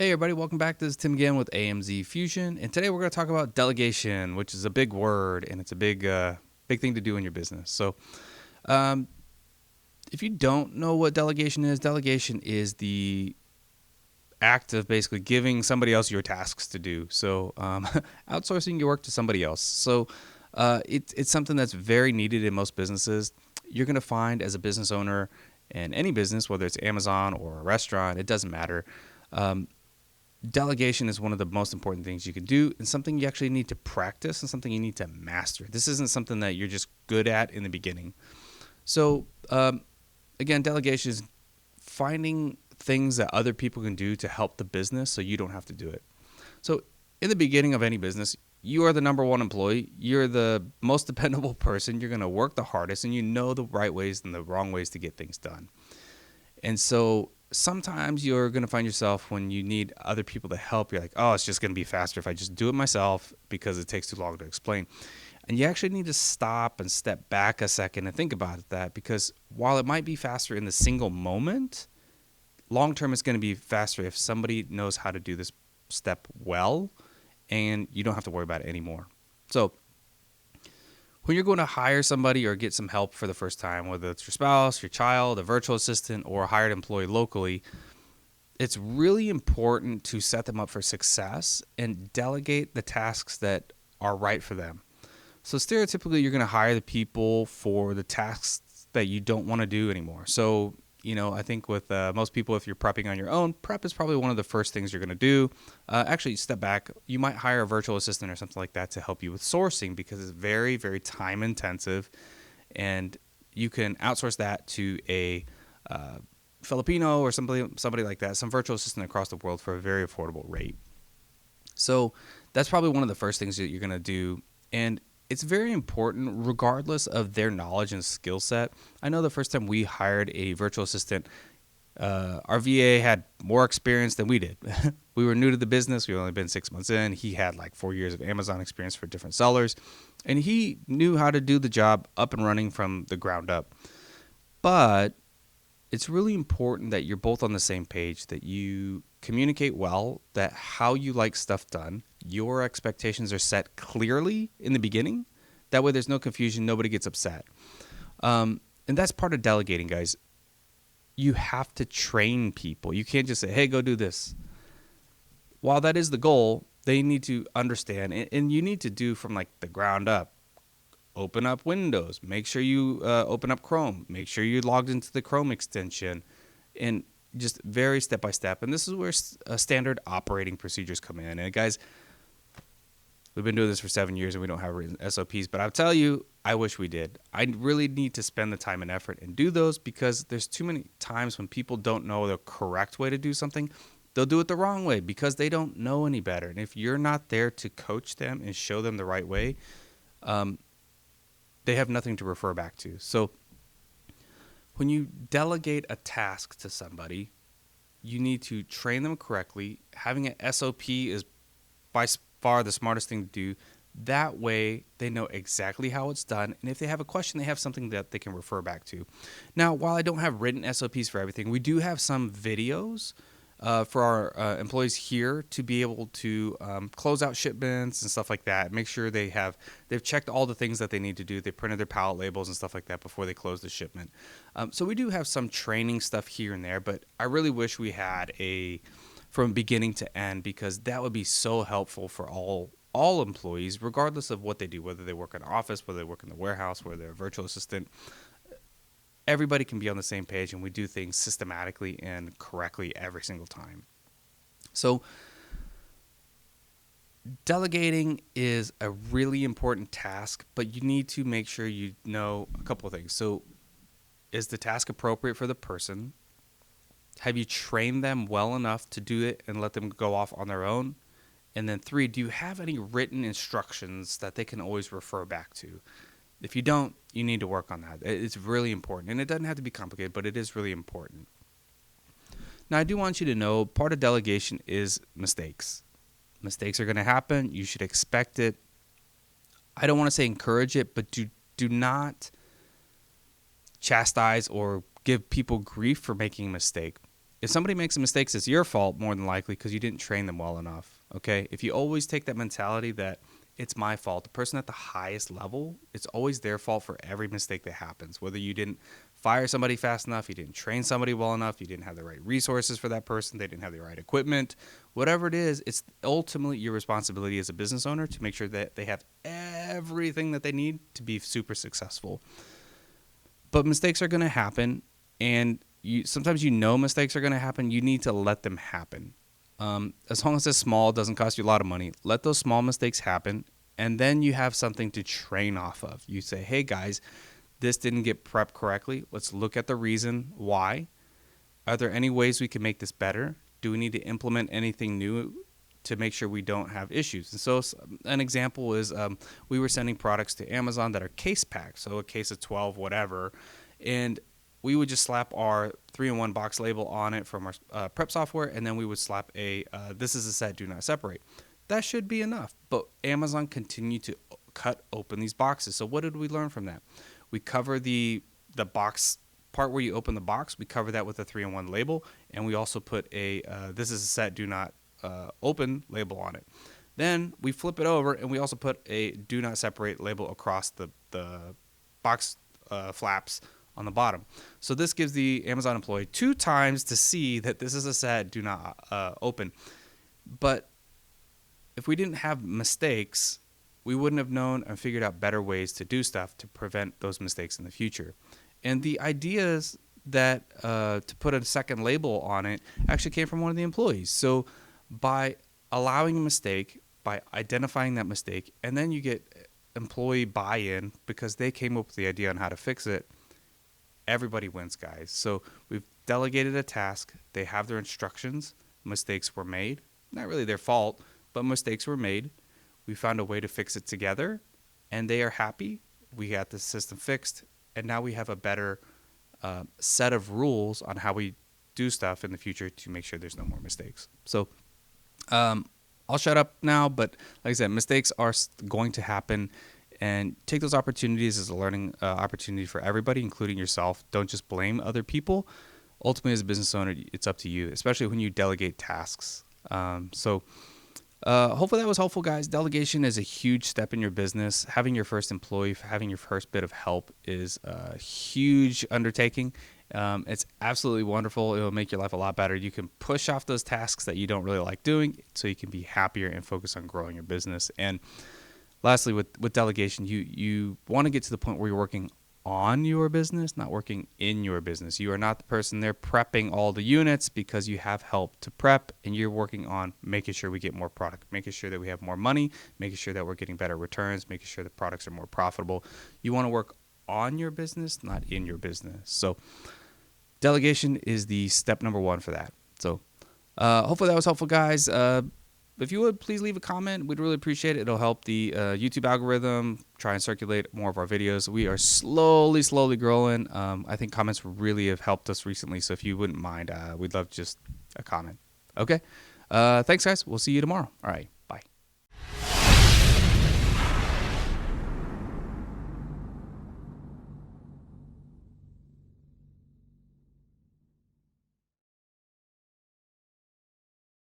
Hey everybody, welcome back. This is Tim again with AMZ Fusion, and today we're going to talk about delegation, which is a big word and it's a big thing to do in your business. So, um, if you don't know what delegation is the act of basically giving somebody else your tasks to do. So, outsourcing your work to somebody else. So, it's something that's very needed in most businesses. You're going to find as a business owner in any business, whether it's Amazon or a restaurant, it doesn't matter. Um, Delegation is one of the most important things you can do and something you actually need to practice and something you need to master. This isn't something that you're just good at in the beginning. So, again, delegation is finding things that other people can do to help the business so you don't have to do it. So, in the beginning of any business, you are the number one employee. You're the most dependable person. You're going to work the hardest and you know the right ways and the wrong ways to get things done. And so sometimes you're going to find yourself when you need other people to help, you're like, oh, it's just going to be faster if I just do it myself because it takes too long to explain. And you actually need to stop and step back a second and think about that, because while it might be faster in the single moment, long term it's going to be faster if somebody knows how to do this step well and you don't have to worry about it anymore. So when you're going to hire somebody or get some help for the first time, whether it's your spouse, your child, a virtual assistant, or a hired employee locally, it's really important to set them up for success and delegate the tasks that are right for them. So stereotypically, you're going to hire the people for the tasks that you don't want to do anymore. So, I think with most people, if you're prepping on your own, prep is probably one of the first things you're going to do. Actually, step back. You might hire a virtual assistant or something like that to help you with sourcing, because it's very, very time intensive. And you can outsource that to a Filipino or somebody like that, some virtual assistant across the world for a very affordable rate. So that's probably one of the first things that you're going to do. And it's very important regardless of their knowledge and skill set. I know the first time we hired a virtual assistant, our VA had more experience than we did. We were new to the business. We've only been 6 months in. He had like 4 years of Amazon experience for different sellers, and he knew how to do the job up and running from the ground up. But it's really important that you're both on the same page, that you communicate well, that how you like stuff done, your expectations are set clearly in the beginning. That way there's no confusion, nobody gets upset. And that's part of delegating, guys. You have to train people. You can't just say, hey, go do this. While that is the goal, they need to understand, and you need to do from like the ground up. Open up Windows. Make sure you open up Chrome. Make sure you're logged into the Chrome extension, and just very step by step. And this is where standard operating procedures come in. And guys, we've been doing this for 7 years and we don't have written SOPs, but I'll tell you, I wish we did. I really need to spend the time and effort and do those, because there's too many times when people don't know the correct way to do something. They'll do it the wrong way because they don't know any better. And if you're not there to coach them and show them the right way, they have nothing to refer back to. So when you delegate a task to somebody, you need to train them correctly. Having an SOP is by far the smartest thing to do. That way they know exactly how it's done. And if they have a question, they have something that they can refer back to. Now, while I don't have written SOPs for everything, we do have some videos for our employees here to be able to close out shipments and stuff like that. Make sure they've checked all the things that they need to do. They printed their pallet labels and stuff like that before they close the shipment. So we do have some training stuff here and there, but I really wish we had from beginning to end, because that would be so helpful for all employees, regardless of what they do, whether they work in an office, whether they work in the warehouse, whether they're a virtual assistant. Everybody can be on the same page, and we do things systematically and correctly every single time. So delegating is a really important task, but you need to make sure you know a couple of things. So is the task appropriate for the person? Have you trained them well enough to do it and let them go off on their own? And then 3, do you have any written instructions that they can always refer back to? If you don't, you need to work on that. It's really important. And it doesn't have to be complicated, but it is really important. Now, I do want you to know part of delegation is mistakes. Mistakes are going to happen. You should expect it. I don't want to say encourage it, but do not chastise or give people grief for making a mistake. if somebody makes a mistake, it's your fault more than likely because you didn't train them well enough. Okay. If you always take that mentality that it's my fault, the person at the highest level, it's always their fault for every mistake that happens. Whether you didn't fire somebody fast enough, you didn't train somebody well enough, you didn't have the right resources for that person, they didn't have the right equipment, whatever it is, it's ultimately your responsibility as a business owner to make sure that they have everything that they need to be super successful. But mistakes are going to happen, and sometimes mistakes are going to happen. You need to let them happen. As long as it's small, it doesn't cost you a lot of money. Let those small mistakes happen, and then you have something to train off of. You say, hey, guys, this didn't get prepped correctly. Let's look at the reason why. Are there any ways we can make this better? Do we need to implement anything new to make sure we don't have issues? And so an example is we were sending products to Amazon that are case packed, so a case of 12, whatever, and we would just slap our 3-in-1 box label on it from our prep software, and then we would slap this is a set, do not separate. That should be enough, but Amazon continued to cut open these boxes. So what did we learn from that? We cover the box part where you open the box. We cover that with a 3-in-1 label, and we also put this is a set, do not open label on it. Then we flip it over, and we also put a do not separate label across the box flaps on the bottom. So this gives the Amazon employee 2 times to see that this is a set, do not open. But if we didn't have mistakes, we wouldn't have known and figured out better ways to do stuff to prevent those mistakes in the future. And the ideas that to put a second label on it actually came from one of the employees. So by allowing a mistake, by identifying that mistake, and then you get employee buy-in because they came up with the idea on how to fix it, everybody wins, guys. So we've delegated a task. They have their instructions. Mistakes were made. Not really their fault, but mistakes were made. We found a way to fix it together, and they are happy. We got the system fixed, and now we have a better set of rules on how we do stuff in the future to make sure there's no more mistakes. So I'll shut up now, but like I said, mistakes are going to happen, and take those opportunities as a learning opportunity for everybody, including yourself. Don't just blame other people. Ultimately, as a business owner, it's up to you, especially when you delegate tasks. Hopefully that was helpful, guys. Delegation is a huge step in your business. Having your first employee, having your first bit of help is a huge undertaking. It's absolutely wonderful. It will make your life a lot better. You can push off those tasks that you don't really like doing so you can be happier and focus on growing your business. And lastly, with delegation, you want to get to the point where you're working on your business, not working in your business. You are not the person there prepping all the units because you have help to prep, and you're working on making sure we get more product, making sure that we have more money, making sure that we're getting better returns, making sure the products are more profitable. You want to work on your business, not in your business. So delegation is the step number 1 for that. So hopefully that was helpful, guys. If you would, please leave a comment. We'd really appreciate it. It'll help the YouTube algorithm try and circulate more of our videos. We are slowly growing. I think comments really have helped us recently. So if you wouldn't mind, we'd love just a comment. Okay. Thanks, guys. We'll see you tomorrow. All right.